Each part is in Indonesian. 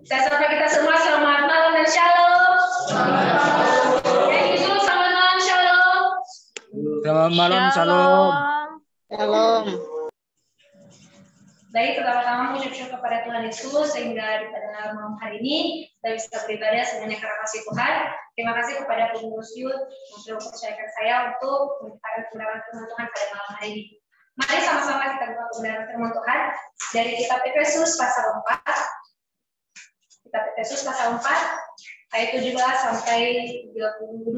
Saya sapa kita semua, selamat malam dan shalom. Yang itu selamat malam, shalom. Selamat malam, shalom. Shalom. Baik, pertama-tama mengucap syukur kepada Tuhan Yesus sehingga pada malam hari ini kita bisa beribadah semuanya karena kasih Tuhan. Terima kasih kepada pengurus Youth yang sudah mempercayakan saya untuk memberitakan kebenaran firman Tuhan pada malam hari ini. Mari sama-sama kita buka kebenaran firman Tuhan dari kitab Efesus pasal 4. Kitab Efesus pasal 4 ayat 17 sampai 32.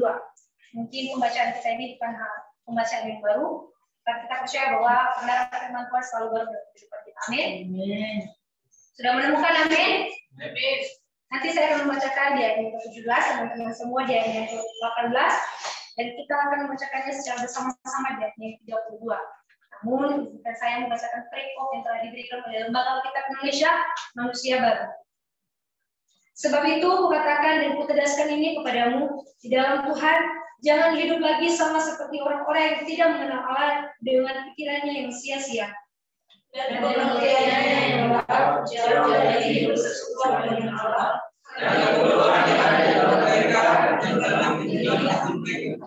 Mungkin pembacaan kita ini bukan pembacaan yang baru, tapi kita percaya bahwa kebenaran firman Tuhan selalu baru dalam kehidupan kita. Amin. Sudah menemukan amin? Amin. Nanti saya akan membacakan di ayat yang ke-17, teman-teman semua di ayat yang ke-18, dan kita akan membacakannya secara bersama-sama di ayat yang ke-32. Namun, izinkan saya membacakan perikop yang telah diberikan oleh Lembaga Alkitab Indonesia, Manusia Baru. Sebab itu, kukatakan dan kutegaskan ini kepadamu, di dalam Tuhan, jangan hidup lagi sama seperti orang-orang yang tidak mengenal Allah dengan pikirannya yang sia-sia. Dan pengertiannya yang lengkap, jauh dari hidup sesuai dengan Allah, karena keburukan yang ada dalam mereka dan dalam pikiran mereka.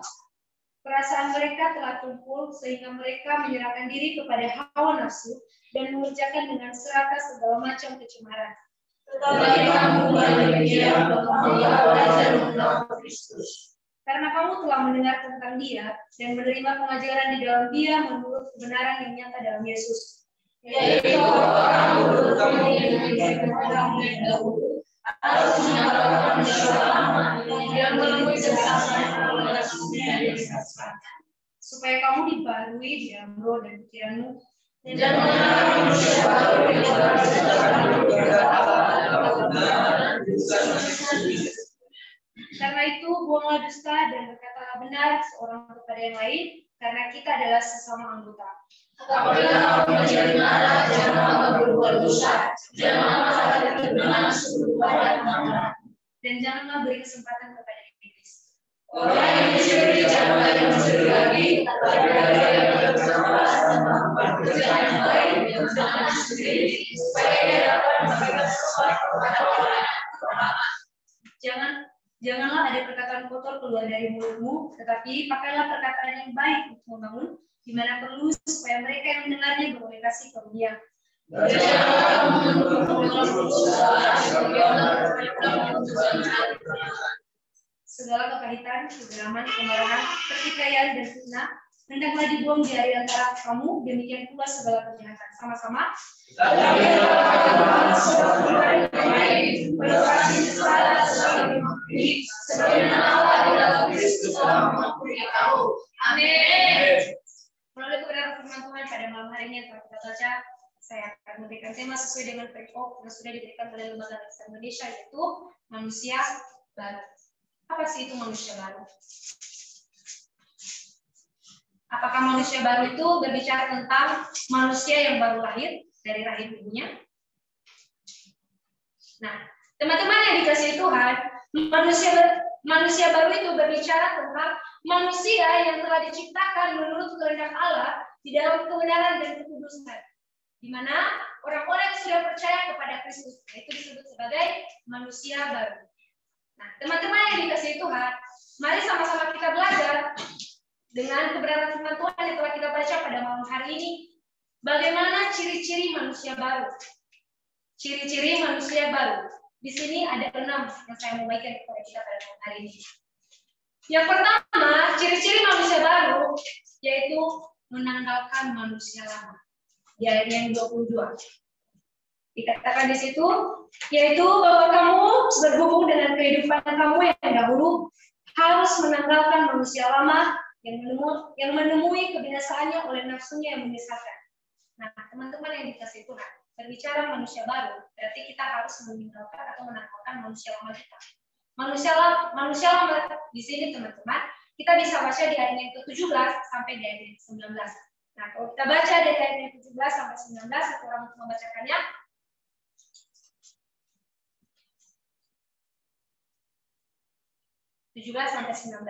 Perasaan mereka telah tumpul sehingga mereka menyerahkan diri kepada hawa nafsu dan mengerjakan dengan serakah segala macam kecemaran. Tetapi kamu bahagia bahwa belajar mengenal Kristus. Karena kamu telah mendengar tentang Dia dan menerima pengajaran di dalam Dia menurut kebenaran yang nyata dalam Yesus. Yaitu orang bertemu dengan orang yang dahulu harus mengalahkan manusia yang menemui kesalahan oleh nafsunya yang disesatkan, supaya kamu dibarui dalam roh dan pikiranmu dan mengenal manusia baru yang telah diciptakan berbeda dalam kebenaran dan karena itu buanglah dusta dan berkatalah benar seorang kepada yang lain, karena kita adalah sesama anggota. Apabila kamu menjadi marah, janganlah berbuat dosa, janganlah berkenan kepada teman, dan janganlah beri kesempatan kepada iblis. Orang yang mencuri janganlah yang mencuri lagi, tetapi yang berkeras dan melakukan pekerjaan yang baik dengan sendiri, supaya ia dapat memberikan sesuatu kepada orang. Janganlah ada perkataan kotor keluar dari mulutmu, tetapi pakailah perkataan yang baik untuk membangun, di mana perlu supaya mereka yang mendengarnya beroleh kasih karunia. Segala kekahitan, kegeraman, kemarahan, pertikaian, dan fitnah hendaklah dibuang dari antara kamu, demikian pula segala kejahatan. Sama-sama. Sebagaimana Allah di dalam Kristus telah mengampuni kamu. Amin. Melalui kebenaran firman Tuhan pada malam hari ini yang telah kita baca, saya akan memberikan tema sesuai dengan perikop yang sudah diberikan oleh Lembaga Alkitab Indonesia, yaitu manusia baru. Apa sih itu manusia baru? Apakah manusia baru itu berbicara tentang manusia yang baru lahir dari rahim ibunya? Nah, teman-teman yang dikasihi Tuhan, manusia baru itu berbicara tentang manusia yang telah diciptakan menurut kehendak Allah di dalam kebenaran dan kekudusan, di mana orang-orang yang sudah percaya kepada Kristus itu disebut sebagai manusia baru. Nah, teman-teman yang dikasihi Tuhan, mari sama-sama kita belajar dengan kebenaran firman Tuhan yang telah kita baca pada malam hari ini. Bagaimana ciri-ciri manusia baru? Ciri-ciri manusia baru. Di sini ada 6 yang saya mau bagikan kepada kita pada malam hari ini. Yang pertama, ciri-ciri manusia baru yaitu menanggalkan manusia lama. Di ayat yang 22. Dikatakan di situ, yaitu bahwa kamu berhubung dengan kehidupan kamu yang dahulu harus menanggalkan manusia lama yang menemui kebinasaannya oleh nafsunya yang menyesatkan. Nah, teman-teman yang dikasihi Tuhan, berbicara manusia baru, berarti kita harus meninggalkan atau menanggalkan manusia lama kita. Manusia lama di sini, teman-teman, kita bisa baca di ayat yang ke-17 sampai di ayat yang ke-19. Nah, kalau kita baca dari ayat yang ke-17 sampai 19, satu orang untuk membacakannya. Sampai 19.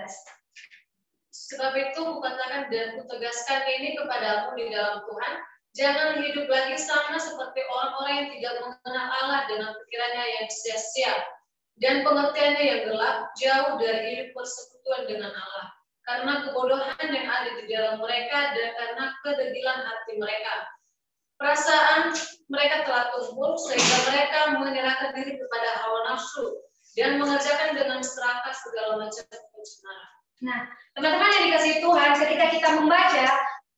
Sebab itu kukatakan dan kutegaskan ini kepadamu di dalam Tuhan, Jangan hidup lagi sama seperti orang-orang yang tidak mengenal Allah dengan pikirannya yang sia-sia dan pengertiannya yang gelap, jauh dari hidup persekutuan dengan Allah. Karena kebodohan yang ada di dalam mereka dan karena kedegilan hati mereka. Perasaan mereka telah tumpul sehingga mereka menyerahkan diri kepada hawa nafsu dan mengerjakan dengan serakah segala macam pencemaran. Nah, teman-teman yang dikasihi Tuhan, ketika kita membaca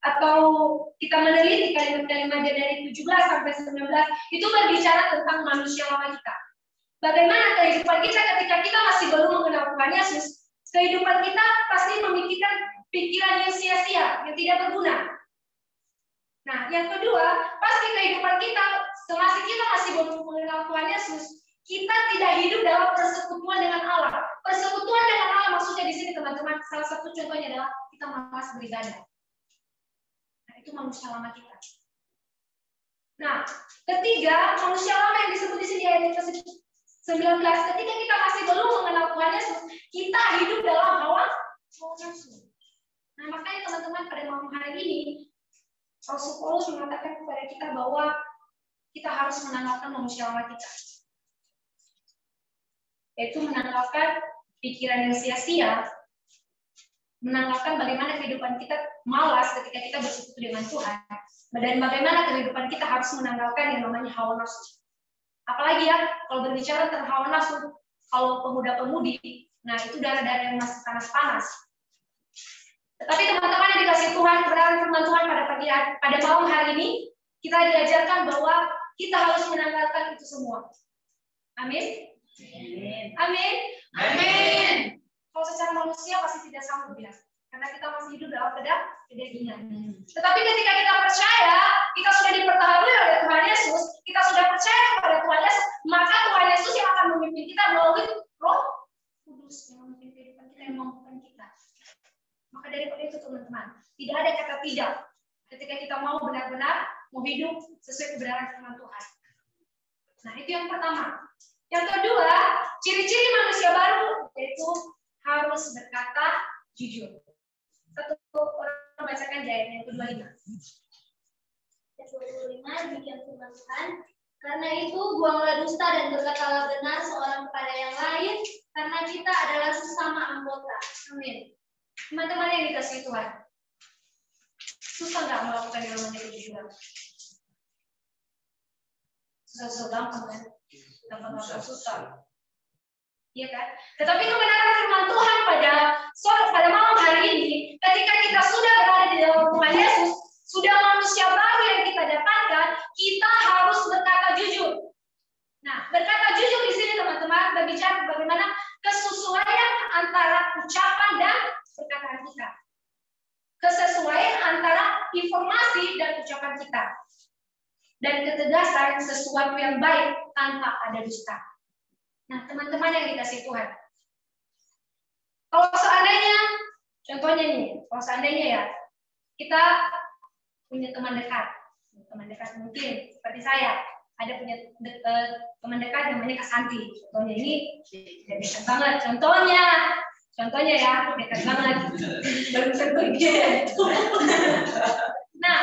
atau kita meneliti kalimat-kalimat dari 17 sampai 19, itu berbicara tentang manusia lama kita. Bagaimana kehidupan kita ketika kita masih belum mengenal Tuhan Yesus? Kehidupan kita pasti memikirkan pikiran yang sia-sia, yang tidak berguna. Nah, yang kedua, pasti kehidupan kita, semasa kita masih belum mengenal Tuhan Yesus, kita tidak hidup dalam persekutuan dengan Allah. Persekutuan dengan Allah maksudnya di sini teman-teman, salah satu contohnya adalah kita malas beribadah. Nah, itu manusia lama kita. Nah, ketiga, manusia lama yang disebut di sini ayat 19, ketika kita masih belum mengenal Tuhan Yesus, kita hidup dalam hawa nafsu. Nah, makanya teman-teman pada malam hari ini, Rasul Paulus mengatakan kepada kita bahwa kita harus menanggalkan manusia lama kita. Yaitu menanggalkan pikiran yang sia-sia, menanggalkan bagaimana kehidupan kita malas ketika kita bersekutu dengan Tuhan, dan bagaimana kehidupan kita harus menanggalkan yang namanya hawa nafsu. Apalagi ya, kalau berbicara tentang hawa nafsu, kalau pemuda-pemudi, nah itu darah-darah yang masih panas-panas. Tetapi teman-teman yang dikasih Tuhan, kebenaran firman Tuhan pada malam hari ini, kita diajarkan bahwa kita harus menanggalkan itu semua. Amin. Amin. Amin. Kalau secara manusia pasti tidak sanggup ya, karena kita masih hidup dalam kedagingan. Tetapi ketika kita percaya, kita sudah dipertahankan oleh Tuhan Yesus, kita sudah percaya kepada Tuhan Yesus, maka Tuhan Yesus yang akan memimpin kita melalui Roh Kudus yang memimpin kehidupan kita, yang memampukan kita. Maka daripada itu teman-teman, tidak ada kata tidak ketika kita mau benar-benar mau hidup sesuai kebenaran firman Tuhan. Nah, itu yang pertama. Yang kedua, ciri-ciri manusia baru yaitu harus berkata jujur. Satu orang membacakan ayat yang kedua ini. Ayat 25 demikian firman Tuhan. Karena itu buanglah dusta dan berkatalah benar seorang kepada yang lain, karena kita adalah sesama anggota. Amin. Teman-teman yang dikasihi Tuhan, susah nggak melakukan yang namanya kejujuran? Susah-susah gampang kan? Gampang-gampang susah. Iya kan? Tetapi kebenaran firman Tuhan pada malam hari ini, ketika kita sudah berada di dalam Tuhan Yesus, sudah manusia baru yang kita dapatkan, kita harus berkata jujur. Nah, berkata jujur di sini teman-teman berbicara bagaimana kesesuaian antara ucapan dan perkataan kita. Kesesuaian antara informasi dan ucapan kita. Dan ketegasan sesuatu yang baik tanpa ada dusta. Nah, teman-teman yang dikasih Tuhan. Kalau seandainya, contohnya nih, kalau seandainya ya, kita punya teman dekat mungkin seperti saya, ada punya teman dekat namanya Kak Santi. Contohnya ini dekat banget. Contohnya ya, dekat banget. Baru tentu. Nah,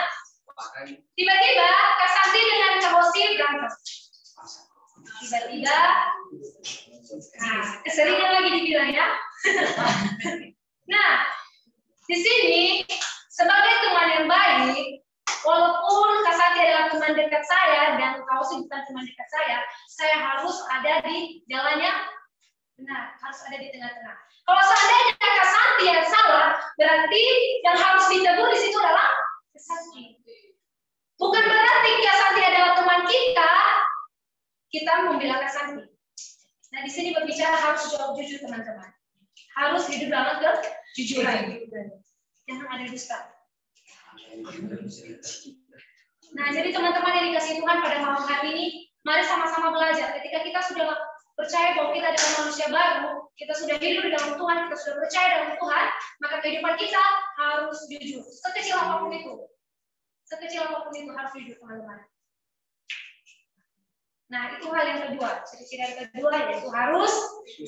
tiba-tiba Kak Santi dengan Kak Hosi berantem. Tiba-tiba, nah, keseringan lagi dibilang ya. Nah, di sini sebagai teman yang baik, walaupun Kak Santi adalah teman dekat saya dan Kak Hosi bukan teman dekat saya harus ada di jalannya benar, harus ada di tengah-tengah. Kalau seandainya Kak Santi yang salah, berarti yang harus ditegur di situ adalah Kak Santi. Bukan berarti Kak Santi adalah teman kita membilang Kak Santi. Nah, di sini berbicara harus jawab jujur teman-teman. Harus hidup dalam kejujuran. Jangan ada dusta. Nah, jadi teman-teman yang dikasihi Tuhan pada malam hari ini, mari sama-sama belajar. Ketika kita sudah percaya bahwa kita adalah manusia baru, kita sudah hidup di dalam Tuhan, kita sudah percaya dalam Tuhan, maka kehidupan kita harus jujur. Sekecil apapun itu. Sekecil apapun itu harus jujur, teman-teman. Nah, itu hal yang kedua. Ciri-ciri yang kedua yaitu harus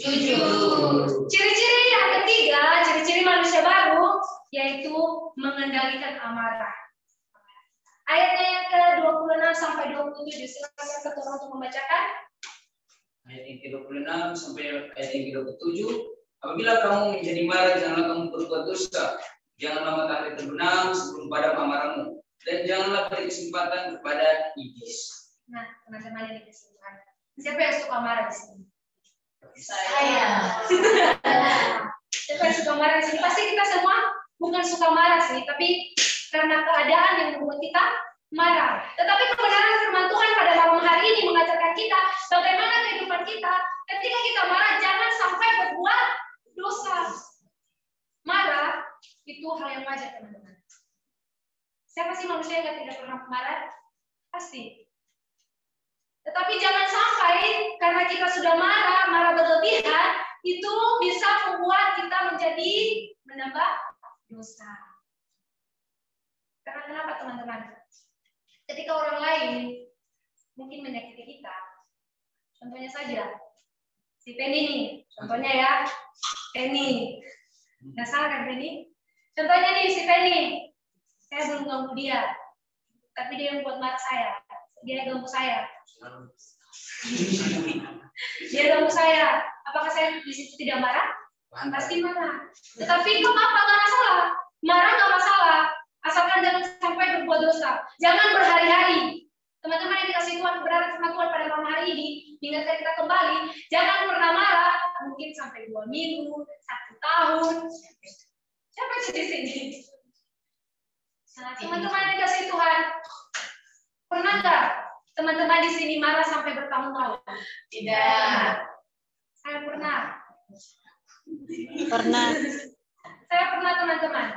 jujur. Ciri-ciri yang ketiga, ciri-ciri manusia baru, yaitu mengendalikan amarah. Ayatnya yang 26 sampai 27. Silakan satu orang untuk membacakan. Ayat yang ke-26 sampai ayat yang ke-27. Apabila kamu menjadi marah, janganlah kamu berbuat dosa. Janganlah matahari terbenam sebelum padam amarahmu. Dan janganlah beri kesempatan kepada iblis. Nah, teman-teman ini kesimpulan. Siapa yang suka marah di sini? Saya. Siapa yang suka marah di sini? Pasti kita semua bukan suka marah sih, tapi karena keadaan yang membuat kita marah. Tetapi kebenaran firman Tuhan pada malam hari ini mengajarkan kita bagaimana kehidupan kita ketika kita marah jangan sampai berbuat dosa. Marah itu hal yang wajar, teman-teman. Siapa sih manusia yang tidak pernah marah? Pasti. Tetapi jangan sampai karena kita sudah marah berlebihan, itu bisa membuat kita menjadi menambah dosa. Karena kenapa, teman-teman? Ketika orang lain mungkin menyakiti kita, contohnya saja, si Penny nih, contohnya ya, Penny. Nggak salah kan Penny? Contohnya nih si Penny, saya belum ganggu dia, tapi dia yang buat marah saya, dia ganggu saya. Dia ganggu saya, apakah saya di situ tidak marah? Pasti marah. Tetapi apa nggak masalah? Marah nggak masalah, asalkan jangan sampai berbuat dosa. Jangan berhari-hari. Teman-teman yang dikasih Tuhan, kebenaran firman Tuhan pada malam hari ini, ingatkan kita kembali, jangan pernah marah, mungkin sampai 2 minggu, 1 tahun. Siapa sih di sini? Nah, teman-teman yang dikasih Tuhan, pernah nggak teman-teman di sini marah sampai bertahun-tahun? Tidak. Saya pernah. Pernah. Saya pernah, teman-teman.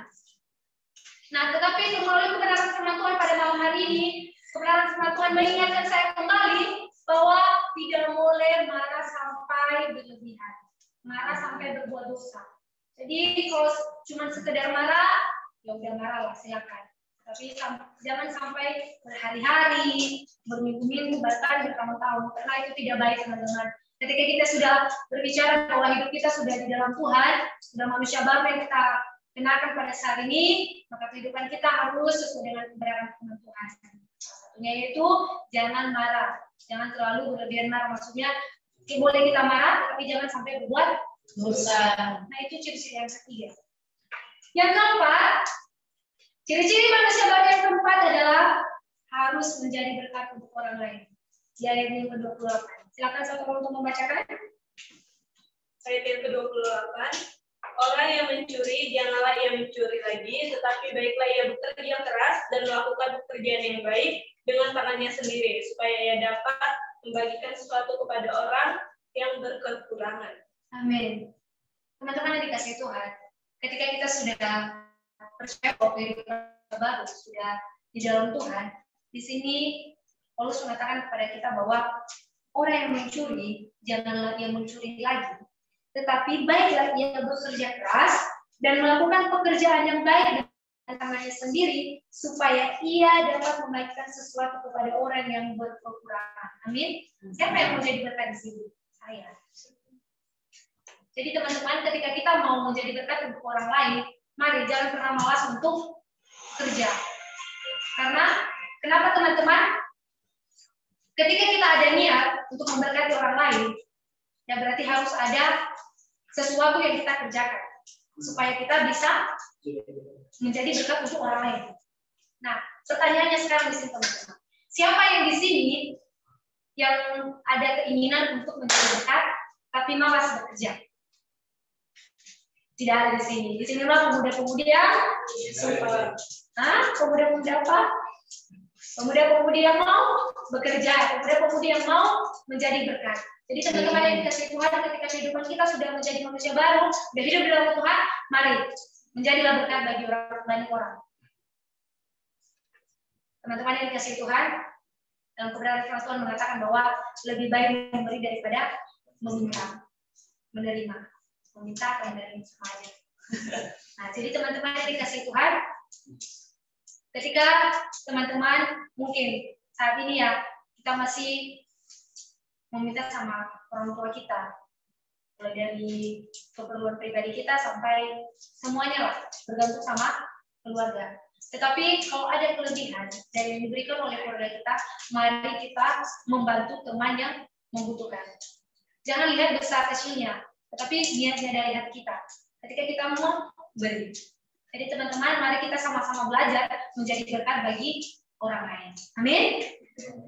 Nah, tetapi melalui kebenaran firman Tuhan pada malam hari ini, kebenaran firman Tuhan mengingatkan saya kembali bahwa tidak boleh marah sampai berlebihan, marah sampai berbuat dosa. Jadi kalau cuma sekedar marah, ya udah marah lah, silakan. Tapi jangan sampai berhari-hari, berminggu-minggu, bahkan bertahun-tahun, karena itu tidak baik, teman-teman. Ketika kita sudah berbicara bahwa hidup kita sudah di dalam Tuhan, sudah manusia baru yang kita kenalkan pada saat ini, maka kehidupan kita harus sesuai dengan kebenaran firman Tuhan. Salah satunya yaitu jangan marah, jangan terlalu berlebihan marah. Maksudnya boleh kita marah, tapi jangan sampai berbuat dosa. Nah, itu ciri-ciri yang ketiga. Yang keempat, ciri-ciri manusia baru yang keempat adalah harus menjadi berkat untuk orang lain. Di ayat yang ke-28. Silakan satu orang untuk membacakan. Ayat yang ke-28. Orang yang mencuri, janganlah ia mencuri lagi, tetapi baiklah ia bekerja keras dan melakukan pekerjaan yang baik dengan tangannya sendiri, supaya ia dapat membagikan sesuatu kepada orang yang berkekurangan. Amin. Teman-teman yang dikasih Tuhan, ketika kita sudah percaya bahwa kehidupan baru sudah di dalam Tuhan, di sini Paulus mengatakan kepada kita bahwa orang yang mencuri, janganlah ia mencuri lagi, tetapi baiklah ia bekerja keras dan melakukan pekerjaan yang baik dengan tangannya sendiri, supaya ia dapat membagikan sesuatu kepada orang yang berkekurangan. Amin. Siapa yang mau jadi berkat di sini? Saya. Jadi teman-teman, ketika kita mau menjadi berkat untuk orang lain, mari jangan pernah malas untuk kerja. Karena kenapa, teman-teman? Ketika kita ada niat untuk memberkati orang lain, ya berarti harus ada sesuatu yang kita kerjakan supaya kita bisa menjadi berkat untuk orang lain. Nah, pertanyaannya sekarang di sini, teman-teman. Siapa yang di sini yang ada keinginan untuk menjadi berkat tapi malas bekerja? Tidak ada di sini. Di sini lah pemuda-pemudi yang super. Pemuda-pemuda apa? Pemuda-pemudi yang mau bekerja, pemuda-pemudi yang mau menjadi berkat. Jadi teman-teman yang dikasih Tuhan, ketika kehidupan kita sudah menjadi manusia baru, sudah hidup di dalam Tuhan, mari menjadilah berkat bagi banyak orang. Teman-teman yang dikasih Tuhan, dalam kebenaran firman Tuhan mengatakan bahwa lebih baik memberi daripada meminta, menerima. Meminta akan menerima sama aja. Nah, jadi teman-teman yang dikasih Tuhan, ketika teman-teman mungkin saat ini ya kita masih meminta sama orang tua kita, mulai dari keperluan pribadi kita sampai semuanya lah bergantung sama keluarga. Tetapi kalau ada kelebihan dari yang diberikan oleh keluarga kita, mari kita membantu teman yang membutuhkan. Jangan lihat besar kecilnya, tetapi niatnya dari hati kita. Ketika kita mau beri. Jadi teman-teman, mari kita sama-sama belajar menjadi berkat bagi orang lain. Amin.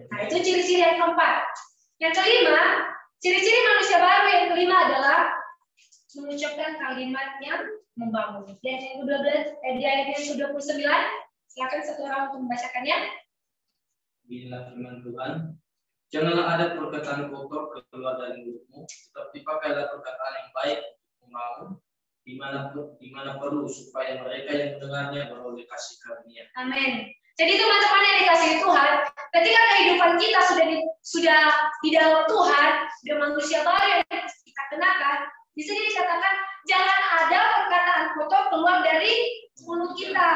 Nah, itu ciri-ciri yang keempat. Yang kelima, ciri-ciri manusia baru yang kelima adalah mengucapkan kalimat yang membangun. Di ayat yang ke-12, di ayat yang ke-29, silakan satu orang untuk membacakannya. Inilah firman Tuhan. Janganlah ada perkataan kotor keluar dari mulutmu, tetapi pakailah perkataan yang baik untuk membangun di mana perlu, supaya mereka yang mendengarnya beroleh kasih karunia. Amin. Jadi teman-teman yang dikasihi Tuhan, ketika kehidupan kita sudah di dalam Tuhan, sudah manusia baru yang kita kenakan, di sini dikatakan jangan ada perkataan kotor keluar dari mulut kita,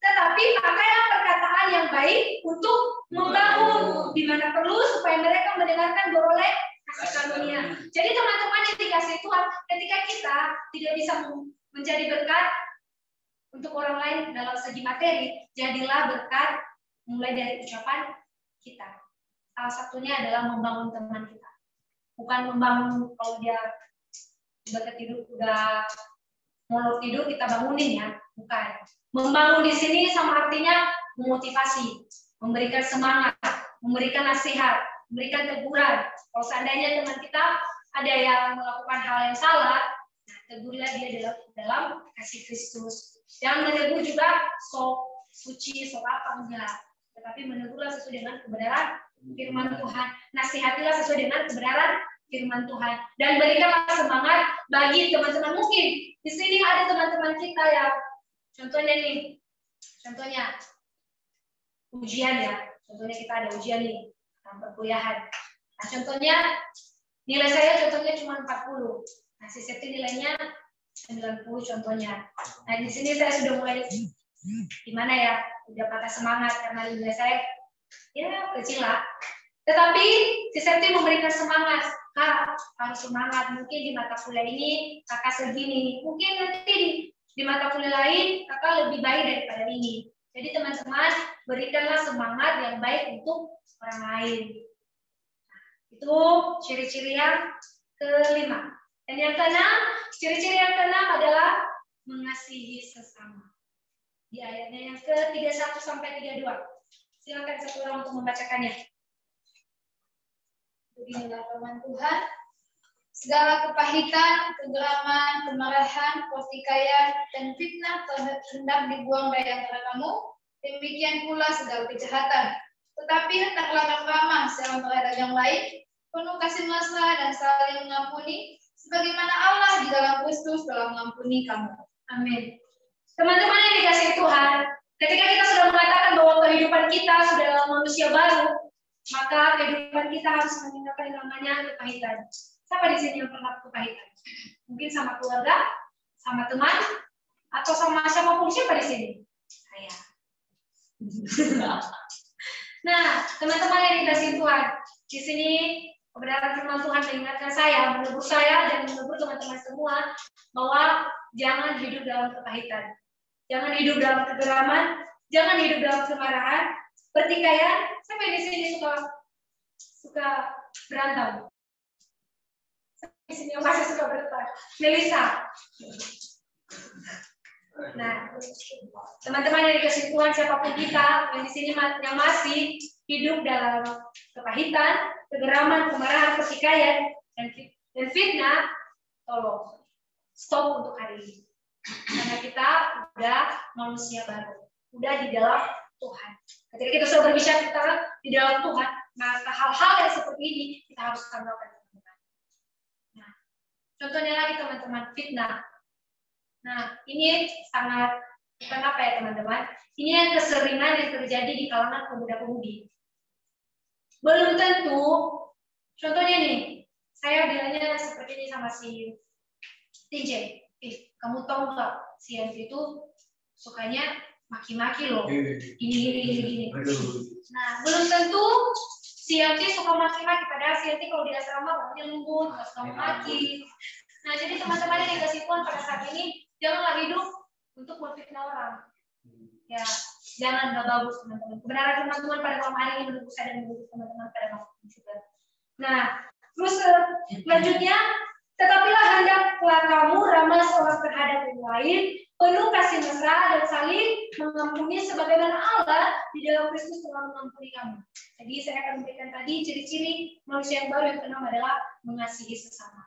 tetapi pakailah perkataan yang baik untuk membangun di mana perlu, supaya mereka mendengarkan beroleh kasih karunia. Jadi teman-teman yang dikasihi Tuhan, ketika kita tidak bisa menjadi berkat untuk orang lain dalam segi materi, jadilah berkat mulai dari ucapan kita. Salah satunya adalah membangun teman kita. Bukan membangun kalau dia udah mau tidur kita bangunin ya, bukan. Membangun di sini sama artinya memotivasi, memberikan semangat, memberikan nasihat, memberikan teguran. Kalau seandainya teman kita ada yang melakukan hal yang salah, nah, tegurlah dia dalam kasih Kristus. Jangan menegur juga sok suci, sok apa enggak, tetapi menegurlah sesuai dengan kebenaran firman Tuhan. Nasihatilah sesuai dengan kebenaran firman Tuhan, dan berikanlah semangat bagi teman-teman. Mungkin di sini ada teman-teman kita yang contohnya ujian ya. Contohnya kita ada ujian nih dalam perkuliahan. Nah, contohnya nilai saya contohnya cuma 40. Nah, si Septi nilainya 90 contohnya. Nah, di sini saya sudah mulai gimana ya, udah patah semangat karena nilai saya ya kecil lah. Tetapi si Septi memberikan semangat, Kak harus semangat. Mungkin di mata kuliah ini kakak segini, mungkin nanti di mata kuliah lain kakak lebih baik daripada ini. Jadi teman-teman, berikanlah semangat yang baik untuk orang lain. Itu ciri-ciri yang kelima. Dan yang keenam, ciri-ciri yang keenam adalah mengasihi sesama. Di ayatnya yang ke-31 sampai 32. Silakan satu orang untuk membacakannya. Beginilah firman Tuhan. Segala kepahitan, kegeraman, kemarahan, pertikaian, dan fitnah hendak dibuang dari antara kamu. Demikian pula segala kejahatan. Tetapi hendaklah ramah satu terhadap yang lain, penuh kasih mesra dan saling mengampuni, sebagaimana Allah di dalam Kristus telah mengampuni kamu. Amin. Teman-teman yang dikasihi Tuhan, ketika kita sudah mengatakan bahwa kehidupan kita sudah dalam manusia baru, maka kehidupan kita harus meninggalkan yang namanya kepahitan. Siapa di sini yang pernah kepahitan? Mungkin sama keluarga, sama teman, atau sama siapapun. Siapa di sini? Saya. Nah, teman-teman yang dikasihi Tuhan, di sini kebenaran firman Tuhan mengingatkan saya, menegur saya, dan menegur teman-teman semua bahwa jangan hidup dalam kepahitan, jangan hidup dalam kegeraman, jangan hidup dalam kemarahan, pertikaian. Sampai di sini suka berantem. Di sini masih suka berantem. Melisa. Nah, teman-teman yang dikasihi Tuhan, siapapun kita yang di sini yang masih hidup dalam kepahitan, kegeraman, kemarahan, pertikaian, dan fitnah, tolong stop untuk hari ini. Karena kita udah manusia baru, udah di dalam Tuhan. Ketika kita sudah berbicara tentang di dalam Tuhan, maka hal-hal yang seperti ini kita harus tinggalkan. Nah, contohnya lagi teman-teman, fitnah. Nah, ini sangat bukan apa ya teman-teman? Ini yang keseringan yang terjadi di kalangan pemuda-pemudi. Belum tentu, contohnya nih, saya bilangnya seperti ini sama si TJ. Kamu tahu nggak, si Yanti itu sukanya maki-maki loh, gini. Nah, belum tentu si Yanti suka maki-maki, padahal si Yanti kalau di asrama orangnya lembut, nggak suka maki. Nah, jadi teman-teman yang dikasih Tuhan pada saat ini, janganlah hidup untuk memfitnah orang. Ya, Jangan nggak bagus teman-teman. Kebenaran firman Tuhan pada malam hari ini menurut saya dan menurut teman-teman pada malam ini juga. Nah, terus selanjutnya, tetapilah hendaklah kamu ramah seorang terhadap yang lain, penuh kasih mesra dan saling mengampuni sebagaimana Allah di dalam Kristus telah mengampuni kamu. Jadi saya akan memberikan tadi ciri-ciri manusia yang baru. Yang pertama adalah mengasihi sesama.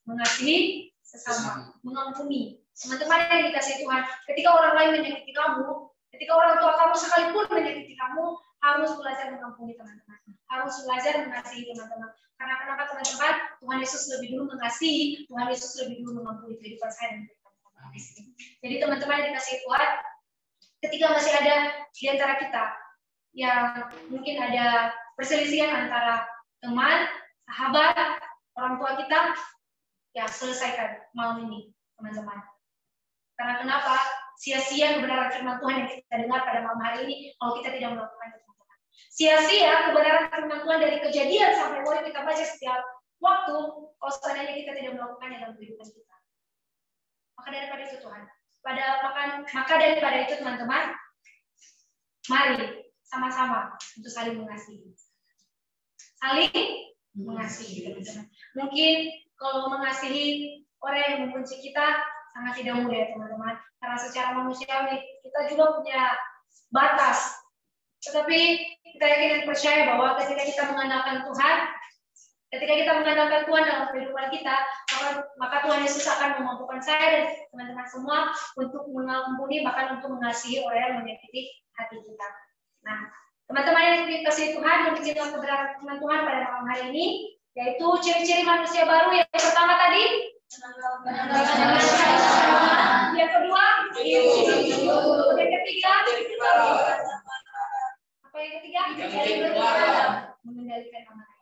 Mengasihi sesama, mengampuni. Teman-teman yang dikasihi Tuhan, ketika orang lain menyakiti kamu, ketika orang tua kamu sekalipun menyakiti kamu, harus belajar mengampuni teman-teman. Harus belajar mengasihi teman-teman. Karena kenapa teman-teman? Tuhan Yesus lebih dulu mengasihi, Tuhan Yesus lebih dulu mengampuni kehidupan saya dan teman-teman. Jadi teman-teman yang dikasihi Tuhan, ketika masih ada di antara kita yang mungkin ada perselisihan antara teman, sahabat, orang tua kita, ya selesaikan malam ini, teman-teman. Karena kenapa? Sia-sia kebenaran firman Tuhan yang kita dengar pada malam hari ini kalau kita tidak melakukan itu, teman-teman. Sia-sia kebenaran firman Tuhan dari kejadian sampai mulai kita baca setiap waktu kalau seandainya kita tidak melakukannya dalam kehidupan kita. Maka daripada itu Tuhan, maka daripada itu teman-teman, mari sama-sama untuk saling mengasihi. Saling mengasihi, teman-teman. Mungkin kalau mengasihi orang yang membenci kita sangat tidak mudah ya teman-teman. Karena secara manusiawi kita juga punya batas. Tetapi kita yakin dan percaya bahwa ketika kita mengandalkan Tuhan, ketika kita mengandalkan Tuhan dalam kehidupan kita, maka Tuhan Yesus akan memampukan saya dan teman-teman semua untuk mengampuni, bahkan untuk mengasihi orang yang menyakiti hati kita. Nah, teman-teman yang dikasihi Tuhan, menceritakan kebenaran firman Tuhan pada malam hari ini, yaitu ciri-ciri manusia baru. Yang pertama tadi, yang kedua, yang ketiga, apa yang ketiga? Mengendalikan amarah.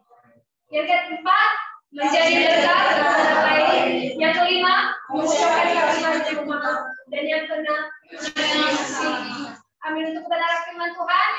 Yang keempat, menjadi dekat dengan orang lain. Yang kelima, mengucapkan kalimat yang maaf. Dan yang keenam, mengasihi. Amin untuk kebenaran firman Tuhan.